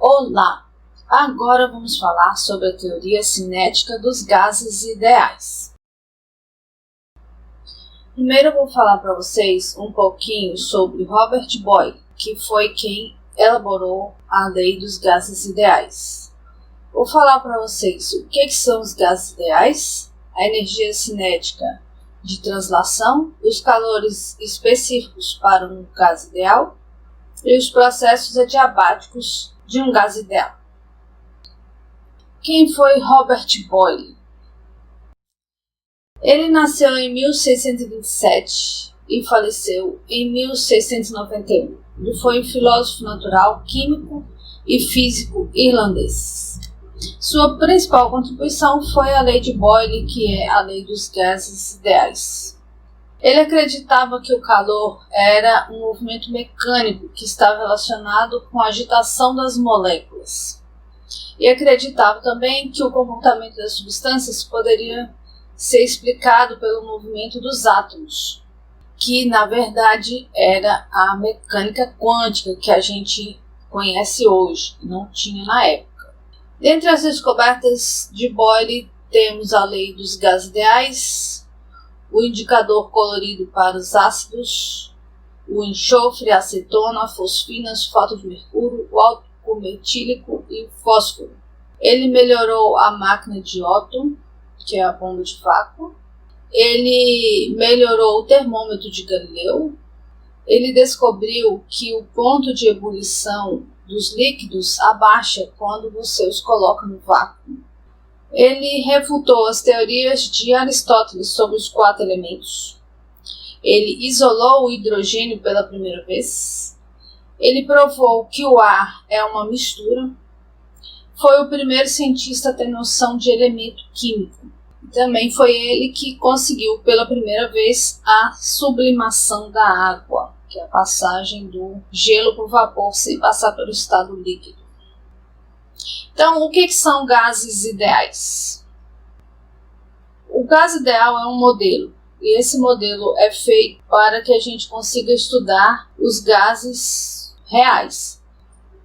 Olá! Agora vamos falar sobre a teoria cinética dos gases ideais. Primeiro eu vou falar para vocês um pouquinho sobre Robert Boyle, que foi quem elaborou a lei dos gases ideais. Vou falar para vocês o que são os gases ideais, a energia cinética de translação, os calores específicos para um gás ideal e os processos adiabáticos de um gás ideal. Quem foi Robert Boyle? Ele nasceu em 1627 e faleceu em 1691. Ele foi um filósofo natural, químico e físico irlandês. Sua principal contribuição foi a lei de Boyle, que é a lei dos gases ideais. Ele acreditava que o calor era um movimento mecânico que estava relacionado com a agitação das moléculas. E acreditava também que o comportamento das substâncias poderia ser explicado pelo movimento dos átomos, que na verdade era a mecânica quântica que a gente conhece hoje, não tinha na época. Dentre as descobertas de Boyle temos a lei dos gases ideais, o indicador colorido para os ácidos, o enxofre, a acetona, a fosfina, sulfato de mercúrio, o álcool metílico e o fósforo. Ele melhorou a máquina de Otto, que é a bomba de vácuo. Ele melhorou o termômetro de Galileu. Ele descobriu que o ponto de ebulição dos líquidos abaixa quando você os coloca no vácuo. Ele refutou as teorias de Aristóteles sobre os 4 elementos. Ele isolou o hidrogênio pela primeira vez. Ele provou que o ar é uma mistura. Foi o primeiro cientista a ter noção de elemento químico. Também foi ele que conseguiu pela primeira vez a sublimação da água, que é a passagem do gelo para o vapor sem passar pelo estado líquido. Então, o que são gases ideais? O gás ideal é um modelo, e esse modelo é feito para que a gente consiga estudar os gases reais.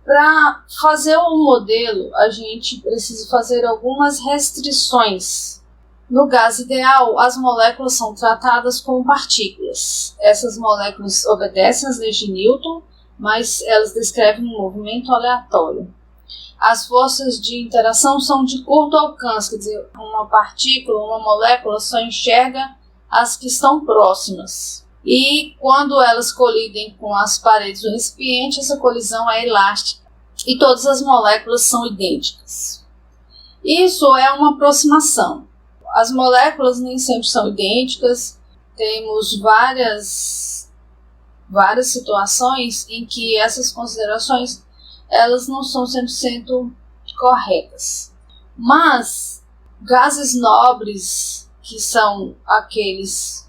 Para fazer o modelo, a gente precisa fazer algumas restrições. No gás ideal, as moléculas são tratadas como partículas. Essas moléculas obedecem às leis de Newton, mas elas descrevem um movimento aleatório. As forças de interação são de curto alcance, quer dizer, uma partícula, uma molécula só enxerga as que estão próximas. E quando elas colidem com as paredes do recipiente, essa colisão é elástica e todas as moléculas são idênticas. Isso é uma aproximação. As moléculas nem sempre são idênticas, temos várias situações em que essas considerações elas não são 100% corretas. Mas gases nobres, que são aqueles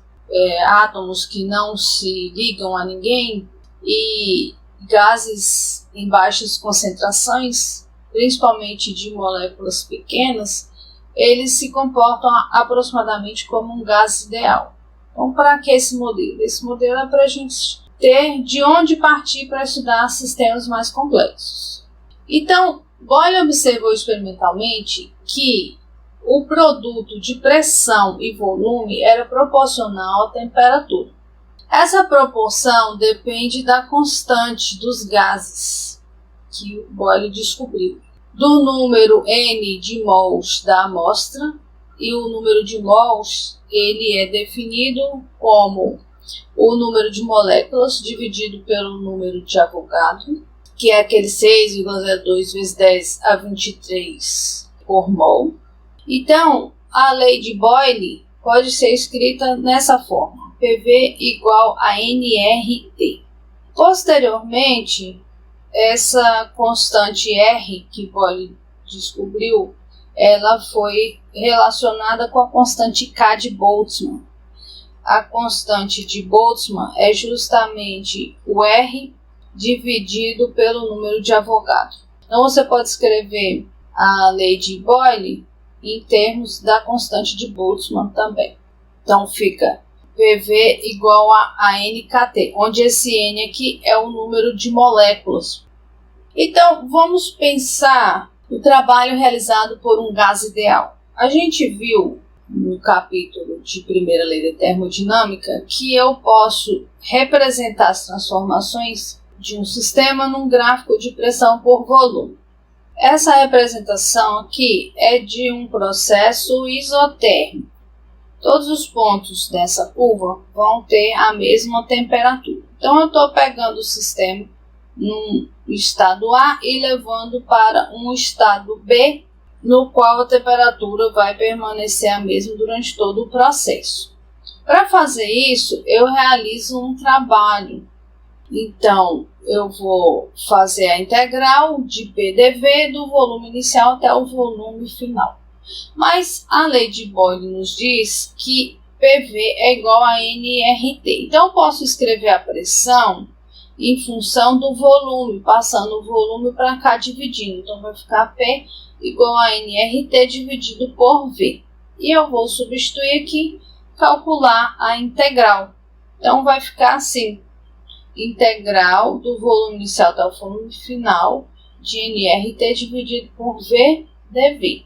átomos que não se ligam a ninguém, e gases em baixas concentrações, principalmente de moléculas pequenas, eles se comportam aproximadamente como um gás ideal. Então, para que esse modelo? Esse modelo é para a gente ter de onde partir para estudar sistemas mais complexos. Então, Boyle observou experimentalmente que o produto de pressão e volume era proporcional à temperatura. Essa proporção depende da constante dos gases que o Boyle descobriu, do número N de mols da amostra, e o número de mols ele é definido como o número de moléculas dividido pelo número de Avogadro, que é aquele 6,02 vezes 10 a 23 por mol. Então, a lei de Boyle pode ser escrita nessa forma: PV igual a nRT. Posteriormente, essa constante R que Boyle descobriu, ela foi relacionada com a constante K de Boltzmann. A constante de Boltzmann é justamente o R dividido pelo número de Avogadro. Então você pode escrever a lei de Boyle em termos da constante de Boltzmann também. Então fica PV igual a NKT, onde esse N aqui é o número de moléculas. Então, vamos pensar o trabalho realizado por um gás ideal. A gente viu no capítulo de primeira lei da termodinâmica que eu posso representar as transformações de um sistema num gráfico de pressão por volume. Essa representação aqui é de um processo isotérmico. Todos os pontos dessa curva vão ter a mesma temperatura. Então, eu estou pegando o sistema num estado A e levando para um estado B, no qual a temperatura vai permanecer a mesma durante todo o processo. Para fazer isso, eu realizo um trabalho. Então, eu vou fazer a integral de PDV do volume inicial até o volume final. Mas a lei de Boyle nos diz que PV é igual a nRT. Então, eu posso escrever a pressão em função do volume, passando o volume para cá dividindo. Então, vai ficar P igual a nRT dividido por V. E eu vou substituir aqui, calcular a integral. Então, vai ficar assim, integral do volume inicial até o volume final de nRT dividido por V dV.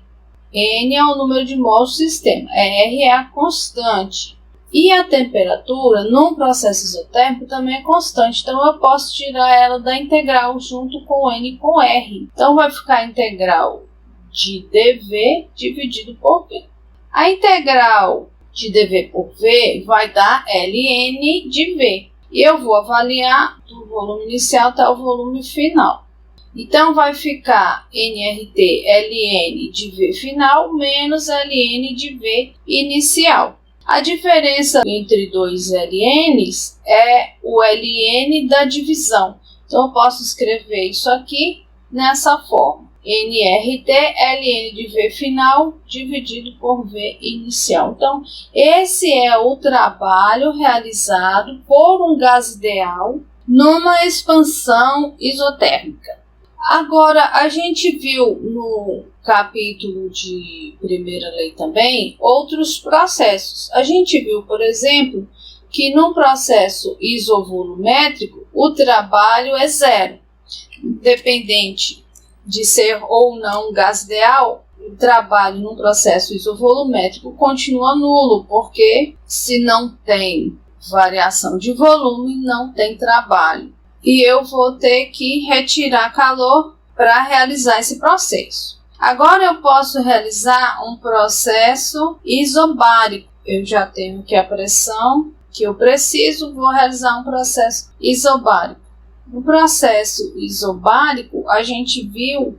N é o número de mols do sistema, R é a constante. E a temperatura, num processo isotérmico, também é constante. Então, eu posso tirar ela da integral junto com N e com R. Então, vai ficar a integral de dV dividido por V. A integral de dV por V vai dar ln de V. E eu vou avaliar do volume inicial até o volume final. Então, vai ficar nRT ln de V final menos ln de V inicial. A diferença entre dois ln's é o ln da divisão. Então, eu posso escrever isso aqui nessa forma. nRT ln de V final dividido por V inicial. Então, esse é o trabalho realizado por um gás ideal numa expansão isotérmica. Agora, a gente viu no capítulo de primeira lei também outros processos. A gente viu, por exemplo, que num processo isovolumétrico o trabalho é zero. Independente de ser ou não um gás ideal, o trabalho num processo isovolumétrico continua nulo, porque se não tem variação de volume, não tem trabalho. E eu vou ter que retirar calor para realizar esse processo. Agora eu posso realizar um processo isobárico. Eu já tenho aqui a pressão que eu preciso, vou realizar um processo isobárico. No processo isobárico, a gente viu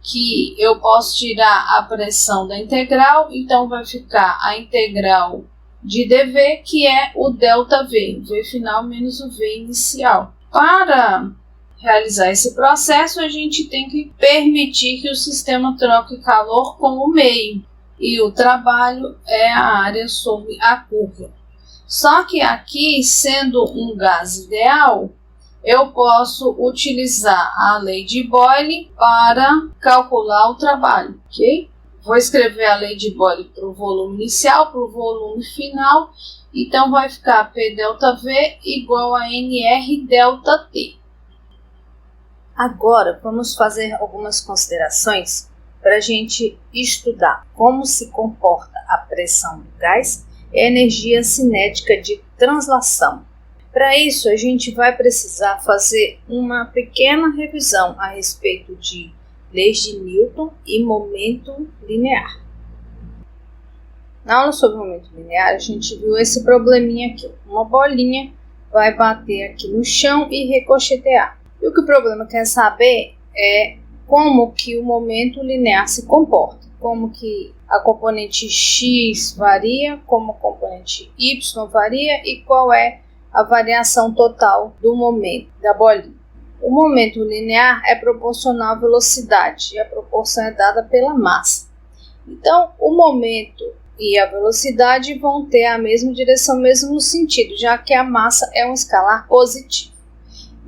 que eu posso tirar a pressão da integral, então vai ficar a integral de dV, que é o ΔV, V final menos o V inicial. Para realizar esse processo, a gente tem que permitir que o sistema troque calor com o meio, e o trabalho é a área sobre a curva. Só que aqui, sendo um gás ideal, eu posso utilizar a lei de Boyle para calcular o trabalho, ok? Vou escrever a lei de Boyle para o volume inicial, para o volume final. Então, vai ficar P ΔV igual a NR ΔT. Agora, vamos fazer algumas considerações para a gente estudar como se comporta a pressão do gás e a energia cinética de translação. Para isso, a gente vai precisar fazer uma pequena revisão a respeito de leis de Newton e momento linear. Na aula sobre momento linear, a gente viu esse probleminha aqui. Uma bolinha vai bater aqui no chão e ricochetear. E o que o problema quer saber é como que o momento linear se comporta. Como que a componente x varia, como a componente y varia e qual é a variação total do momento da bolinha. O momento linear é proporcional à velocidade e a proporção é dada pela massa. Então, o momento e a velocidade vão ter a mesma direção, mesmo sentido, já que a massa é um escalar positivo.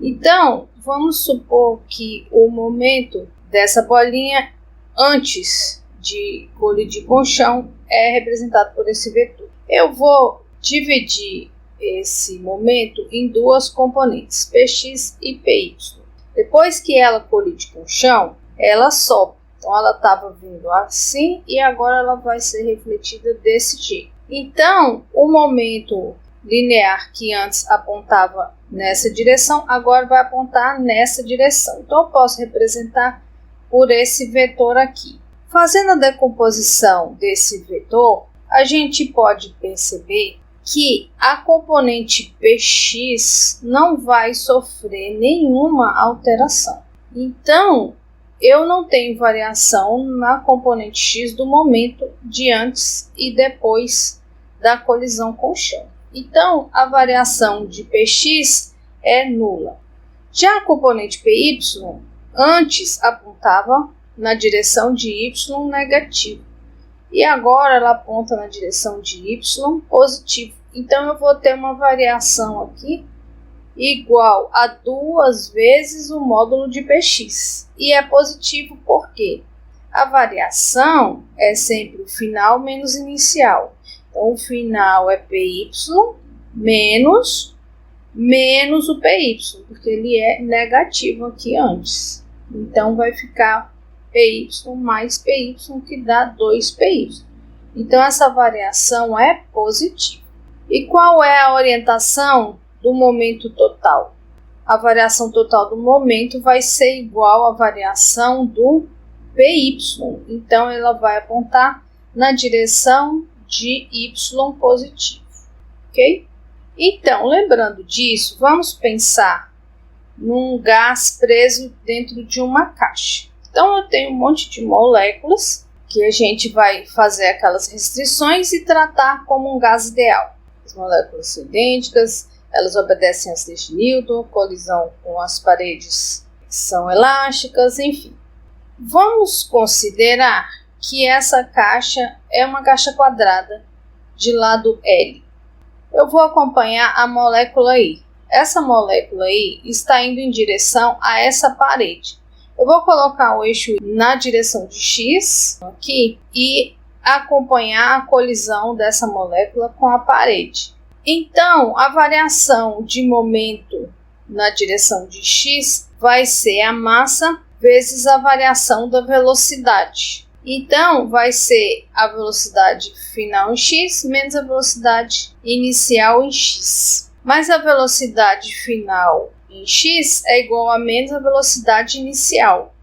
Então, vamos supor que o momento dessa bolinha antes de colidir com o chão é representado por esse vetor. Eu vou dividir esse momento em duas componentes, Px e Py. Depois que ela colide com o chão, ela sobe. Então ela estava vindo assim e agora ela vai ser refletida desse jeito. Então o momento linear que antes apontava nessa direção, agora vai apontar nessa direção. Então eu posso representar por esse vetor aqui. Fazendo a decomposição desse vetor, a gente pode perceber que a componente Px não vai sofrer nenhuma alteração. Então, eu não tenho variação na componente x do momento de antes e depois da colisão com o chão. Então, a variação de Px é nula. Já a componente Py, antes apontava na direção de y negativo. E agora ela aponta na direção de y positivo. Então, eu vou ter uma variação aqui igual a 2 vezes o módulo de Px. E é positivo porque a variação é sempre o final menos inicial. Então, o final é Py menos o Py, porque ele é negativo aqui antes. Então, vai ficar Py mais Py, que dá 2Py. Então, essa variação é positiva. E qual é a orientação do momento total? A variação total do momento vai ser igual à variação do Py. Então, ela vai apontar na direção de y positivo. Ok? Então, lembrando disso, vamos pensar num gás preso dentro de uma caixa. Então, eu tenho um monte de moléculas que a gente vai fazer aquelas restrições e tratar como um gás ideal. As moléculas são idênticas, elas obedecem às leis de Newton, colisão com as paredes são elásticas, enfim. Vamos considerar que essa caixa é uma caixa quadrada de lado L. Eu vou acompanhar a molécula I. Essa molécula I está indo em direção a essa parede. Eu vou colocar o eixo na direção de X aqui e acompanhar a colisão dessa molécula com a parede. Então, a variação de momento na direção de X vai ser a massa vezes a variação da velocidade. Então, vai ser a velocidade final em x menos a velocidade inicial em x. Mas a velocidade final em x é igual a menos a velocidade inicial,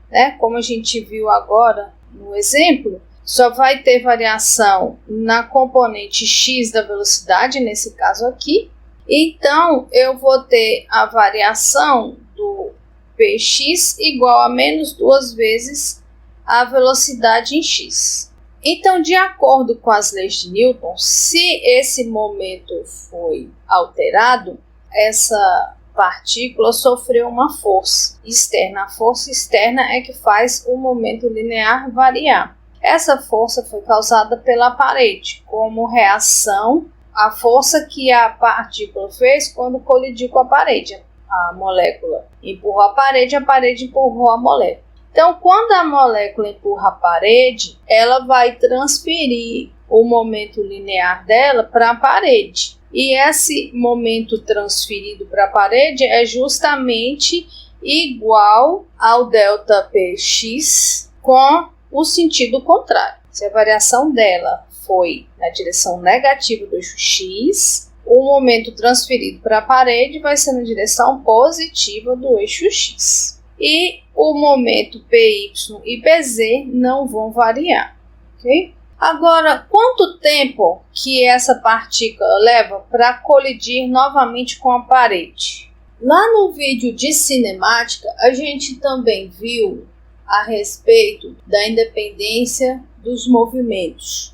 né? Como a gente viu agora no exemplo, só vai ter variação na componente x da velocidade, nesse caso aqui. Então, eu vou ter a variação do Px igual a menos 2 vezes a velocidade em x. Então, de acordo com as leis de Newton, se esse momento foi alterado, essa partícula sofreu uma força externa. A força externa é que faz o momento linear variar. Essa força foi causada pela parede, como reação à força que a partícula fez quando colidiu com a parede. A molécula empurrou a parede empurrou a molécula. Então, quando a molécula empurra a parede, ela vai transferir o momento linear dela para a parede. E esse momento transferido para a parede é justamente igual ao ΔPx com o sentido contrário. Se a variação dela foi na direção negativa do eixo x, o momento transferido para a parede vai ser na direção positiva do eixo x. E o momento Py e Pz não vão variar, ok? Agora, quanto tempo que essa partícula leva para colidir novamente com a parede? Lá no vídeo de cinemática, a gente também viu a respeito da independência dos movimentos.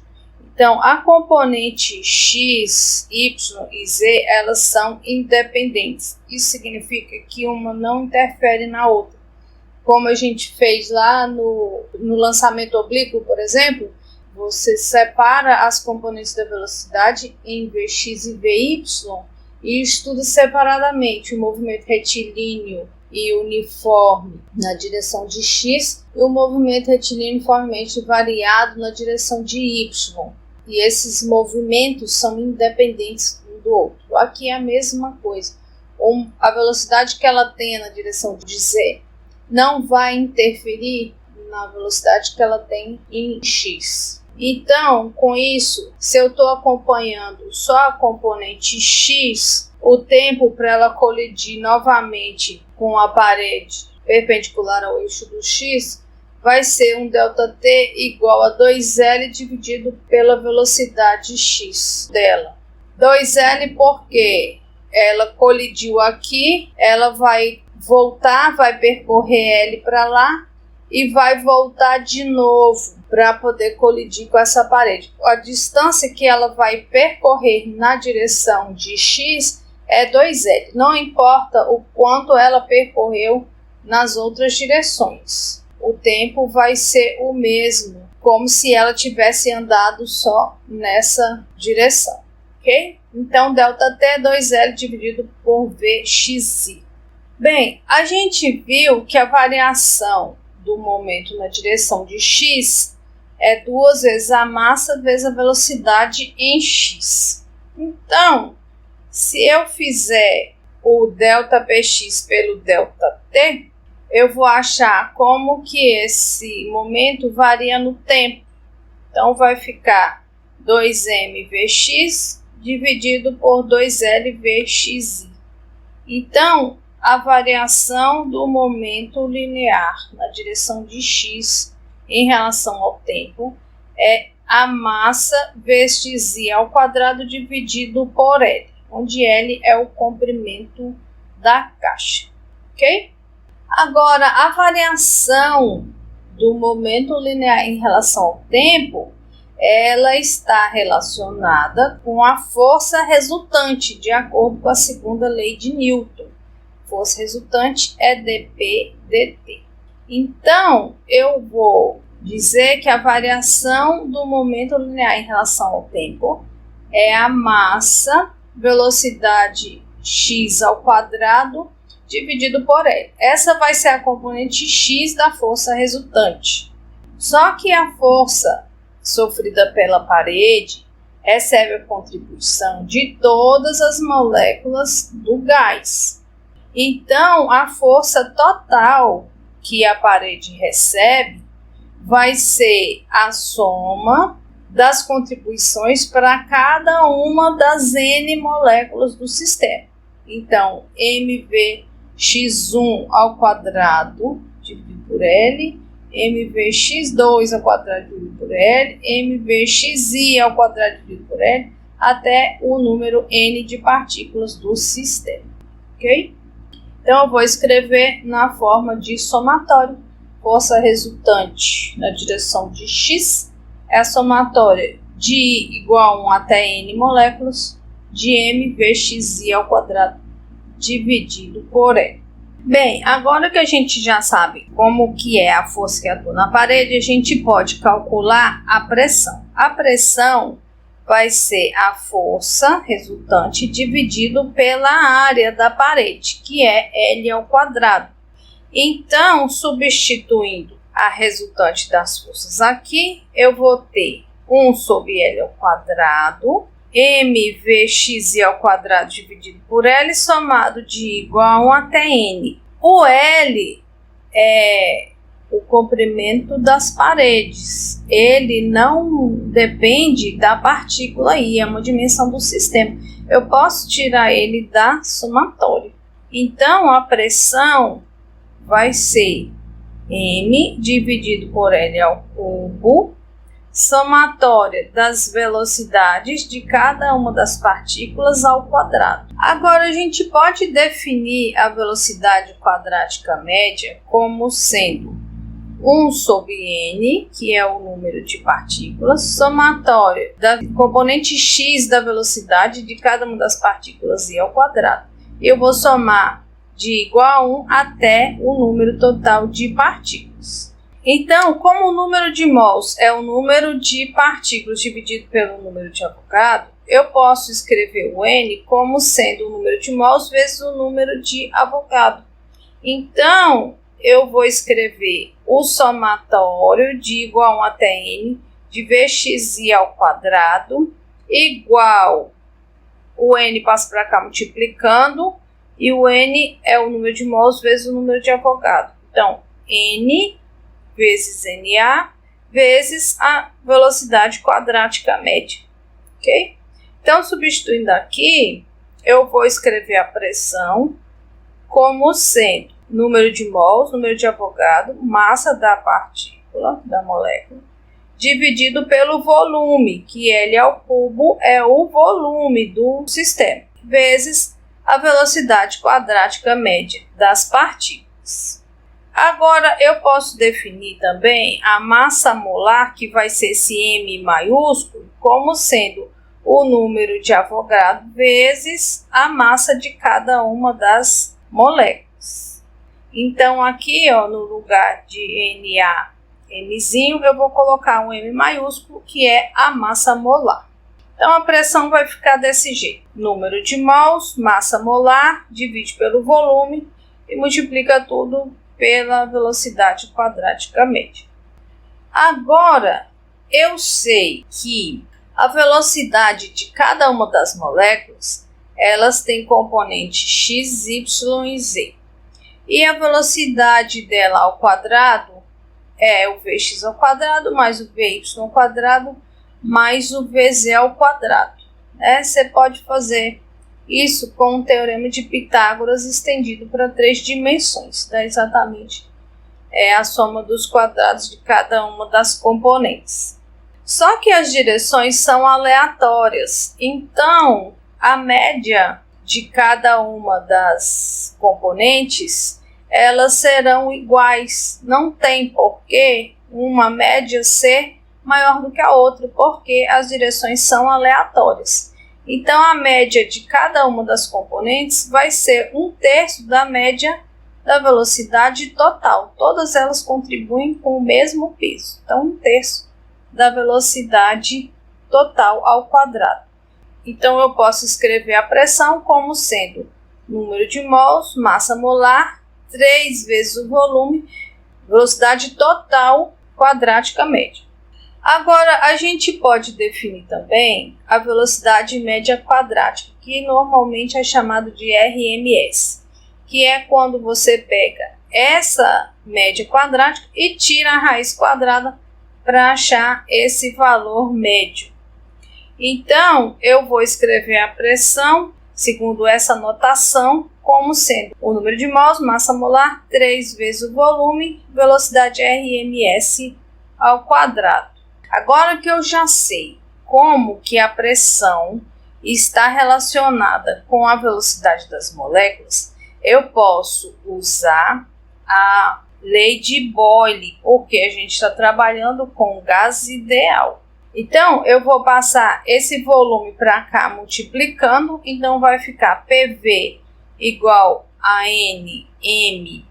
Então, a componente x, y e z, elas são independentes. Isso significa que uma não interfere na outra. Como a gente fez lá no lançamento oblíquo, por exemplo, você separa as componentes da velocidade em Vx e Vy e estuda separadamente o movimento retilíneo e uniforme na direção de x e o movimento retilíneo uniformemente variado na direção de y. E esses movimentos são independentes um do outro. Aqui é a mesma coisa. a velocidade que ela tenha na direção de Z não vai interferir na velocidade que ela tem em x. Então, com isso, se eu estou acompanhando só a componente x, o tempo para ela colidir novamente com a parede perpendicular ao eixo do x vai ser um ΔT igual a 2L dividido pela velocidade x dela. 2L porque ela colidiu aqui, ela vai voltar, vai percorrer L para lá e vai voltar de novo para poder colidir com essa parede. A distância que ela vai percorrer na direção de x é 2L. Não importa o quanto ela percorreu nas outras direções. O tempo vai ser o mesmo, como se ela tivesse andado só nessa direção, ok? Então, ΔT é 2L dividido por Vxi. Bem, a gente viu que a variação do momento na direção de x é 2 vezes a massa vezes a velocidade em x. Então, se eu fizer o ΔPx pelo ΔT, eu vou achar como que esse momento varia no tempo. Então, vai ficar 2mVx dividido por 2lVxi. Então, a variação do momento linear na direção de x em relação ao tempo é a massa vezes i ao quadrado dividido por L, onde L é o comprimento da caixa, ok? Agora, a variação do momento linear em relação ao tempo, ela está relacionada com a força resultante, de acordo com a segunda lei de Newton. Força resultante é dp dt. Então, eu vou dizer que a variação do momento linear em relação ao tempo é a massa, velocidade x ao quadrado, dividido por L. Essa vai ser a componente x da força resultante. Só que a força sofrida pela parede recebe a contribuição de todas as moléculas do gás. Então, a força total que a parede recebe vai ser a soma das contribuições para cada uma das N moléculas do sistema. Então, mvx1 ao quadrado dividido por L, mvx2 ao quadrado dividido por L, mvxi ao quadrado dividido por L, até o número N de partículas do sistema, ok? Então, eu vou escrever na forma de somatório. Força resultante na direção de x é a somatória de I igual a 1 até N moléculas de mvxi ao quadrado dividido por L. Bem, agora que a gente já sabe como que é a força que atua na parede, a gente pode calcular a pressão. A pressão vai ser a força resultante dividido pela área da parede, que é L ao quadrado. Então, substituindo a resultante das forças aqui, eu vou ter 1 sobre L ao quadrado, mvxi ao quadrado dividido por L, somado de I igual a 1 até N. O L é o comprimento das paredes. Ele não depende da partícula I, é uma dimensão do sistema. Eu posso tirar ele da somatória. Então, a pressão vai ser M dividido por L ao cubo, somatória das velocidades de cada uma das partículas ao quadrado. Agora, a gente pode definir a velocidade quadrática média como sendo 1 sobre N, que é o número de partículas, somatória da componente x da velocidade de cada uma das partículas I ao quadrado. Eu vou somar de igual a 1 até o número total de partículas. Então, como o número de mols é o número de partículas dividido pelo número de Avogadro, eu posso escrever o N como sendo o número de mols vezes o número de Avogadro. Então, eu vou escrever o somatório de igual a 1 até N de Vxi ao quadrado igual o N passa para cá multiplicando e o N é o número de mols vezes o número de Avogadro. Então, N vezes NA vezes a velocidade quadrática média, ok? Então, substituindo aqui, eu vou escrever a pressão como sendo número de mols, número de Avogadro, massa da partícula, da molécula, dividido pelo volume, que L ao cubo é o volume do sistema, vezes a velocidade quadrática média das partículas. Agora, eu posso definir também a massa molar, que vai ser esse M maiúsculo, como sendo o número de Avogadro vezes a massa de cada uma das moléculas. Então, aqui, ó, no lugar de Na, Mzinho, eu vou colocar um M maiúsculo, que é a massa molar. Então, a pressão vai ficar desse jeito. Número de mols, massa molar, divide pelo volume e multiplica tudo pela velocidade quadrática média. Agora, eu sei que a velocidade de cada uma das moléculas, elas têm componente x, y e z. E a velocidade dela ao quadrado é o Vx ao quadrado mais o Vy ao quadrado mais o Vz ao quadrado. Você pode fazer isso com o teorema de Pitágoras estendido para 3 dimensões. Dá exatamente a soma dos quadrados de cada uma das componentes. Só que as direções são aleatórias, então a média de cada uma das componentes, elas serão iguais. Não tem porquê uma média ser maior do que a outra, porque as direções são aleatórias. Então, a média de cada uma das componentes vai ser 1/3 da média da velocidade total. Todas elas contribuem com o mesmo peso. Então, 1/3 da velocidade total ao quadrado. Então, eu posso escrever a pressão como sendo número de mols, massa molar, 3 vezes o volume, velocidade total quadrática média. Agora, a gente pode definir também a velocidade média quadrática, que normalmente é chamado de RMS, que é quando você pega essa média quadrática e tira a raiz quadrada para achar esse valor médio. Então, eu vou escrever a pressão, segundo essa notação, como sendo o número de mols, massa molar, 3 vezes o volume, velocidade RMS ao quadrado. Agora que eu já sei como que a pressão está relacionada com a velocidade das moléculas, eu posso usar a lei de Boyle, porque a gente está trabalhando com gás ideal. Então, eu vou passar esse volume para cá multiplicando, então vai ficar PV igual a NM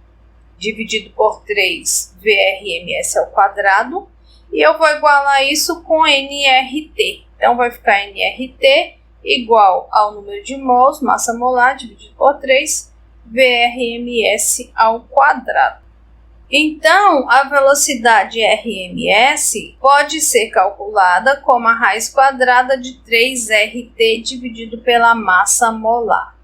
dividido por 3 VRMS ao quadrado, e eu vou igualar isso com nRT. Então, vai ficar nRT igual ao número de mols, massa molar, dividido por 3, VRMS ao quadrado. Então, a velocidade RMS pode ser calculada como a raiz quadrada de 3RT dividido pela massa molar.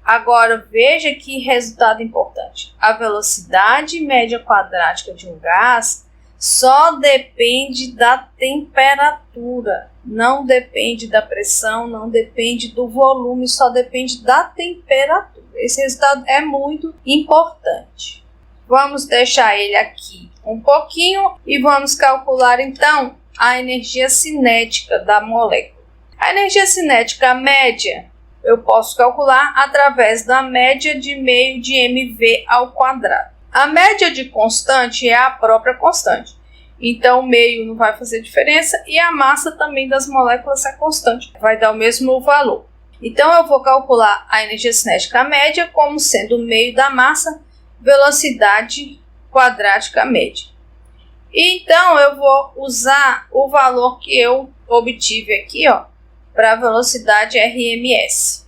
Agora, veja que resultado importante. A velocidade média quadrática de um gás só depende da temperatura, não depende da pressão, não depende do volume, só depende da temperatura. Esse resultado é muito importante. Vamos deixar ele aqui um pouquinho e vamos calcular então a energia cinética da molécula. A energia cinética média eu posso calcular através da média de meio de mv ao quadrado. A média de constante é a própria constante, então o meio não vai fazer diferença e a massa também das moléculas é constante, vai dar o mesmo valor. Então eu vou calcular a energia cinética média como sendo o meio da massa, velocidade quadrática média. Então eu vou usar o valor que eu obtive aqui, para a velocidade RMS.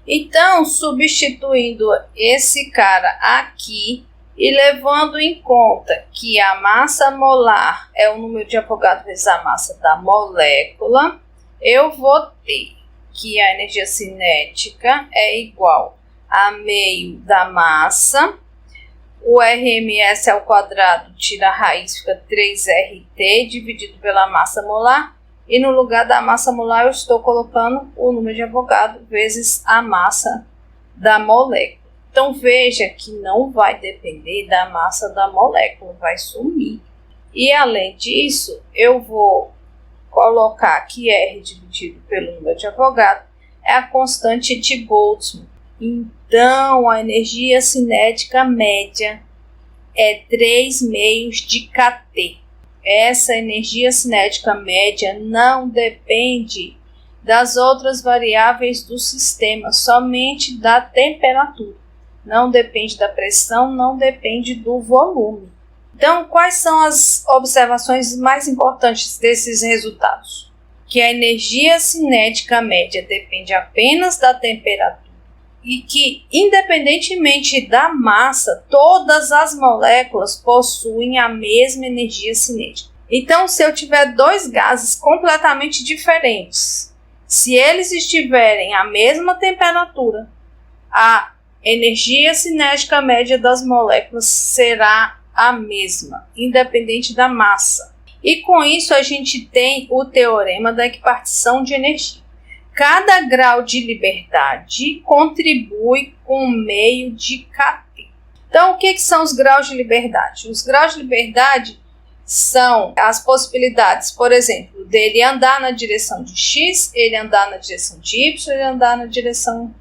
Então, substituindo esse cara aqui e levando em conta que a massa molar é o número de Avogadro vezes a massa da molécula, eu vou ter que a energia cinética é igual a meio da massa. O RMS ao quadrado tira a raiz, fica 3RT dividido pela massa molar. E no lugar da massa molar eu estou colocando o número de Avogadro vezes a massa da molécula. Então veja que não vai depender da massa da molécula, vai sumir. E além disso, eu vou colocar que R dividido pelo número de Avogadro é a constante de Boltzmann. Então, a energia cinética média é 3 meios de kT. Essa energia cinética média não depende das outras variáveis do sistema, somente da temperatura. Não depende da pressão, não depende do volume. Então, quais são as observações mais importantes desses resultados? Que a energia cinética média depende apenas da temperatura e que, independentemente da massa, todas as moléculas possuem a mesma energia cinética. Então, se eu tiver dois gases completamente diferentes, se eles estiverem à mesma temperatura, a energia cinética média das moléculas será a mesma, independente da massa. E com isso a gente tem o teorema da equipartição de energia. Cada grau de liberdade contribui com meio de kT. Então, o que são os graus de liberdade? Os graus de liberdade são as possibilidades, por exemplo, dele andar na direção de X, ele andar na direção de Y, ele andar na direção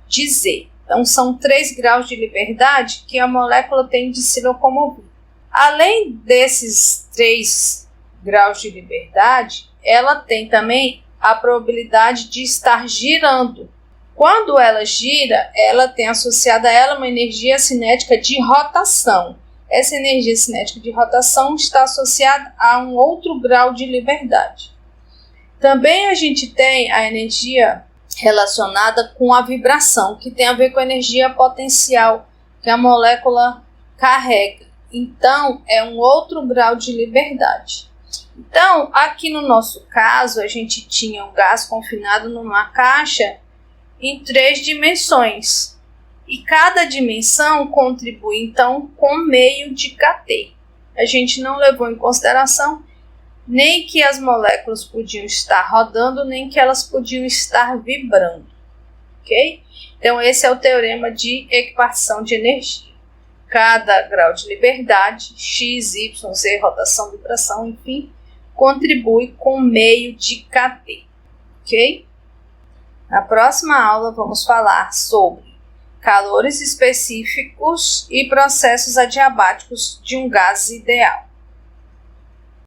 de Z. Então, são 3 graus de liberdade que a molécula tem de se locomover. Além desses 3 graus de liberdade, ela tem também a probabilidade de estar girando. Quando ela gira, ela tem associada a ela uma energia cinética de rotação. Essa energia cinética de rotação está associada a um outro grau de liberdade. Também a gente tem a energia relacionada com a vibração, que tem a ver com a energia potencial que a molécula carrega. Então, é um outro grau de liberdade. Então, aqui no nosso caso, a gente tinha um gás confinado numa caixa em 3 dimensões. E cada dimensão contribui, então, com meio de kT. A gente não levou em consideração nem que as moléculas podiam estar rodando, nem que elas podiam estar vibrando. Ok? Então, esse é o teorema de equipartição de energia. Cada grau de liberdade, X, Y, Z, rotação, vibração, enfim, contribui com meio de kT. Ok? Na próxima aula vamos falar sobre calores específicos e processos adiabáticos de um gás ideal.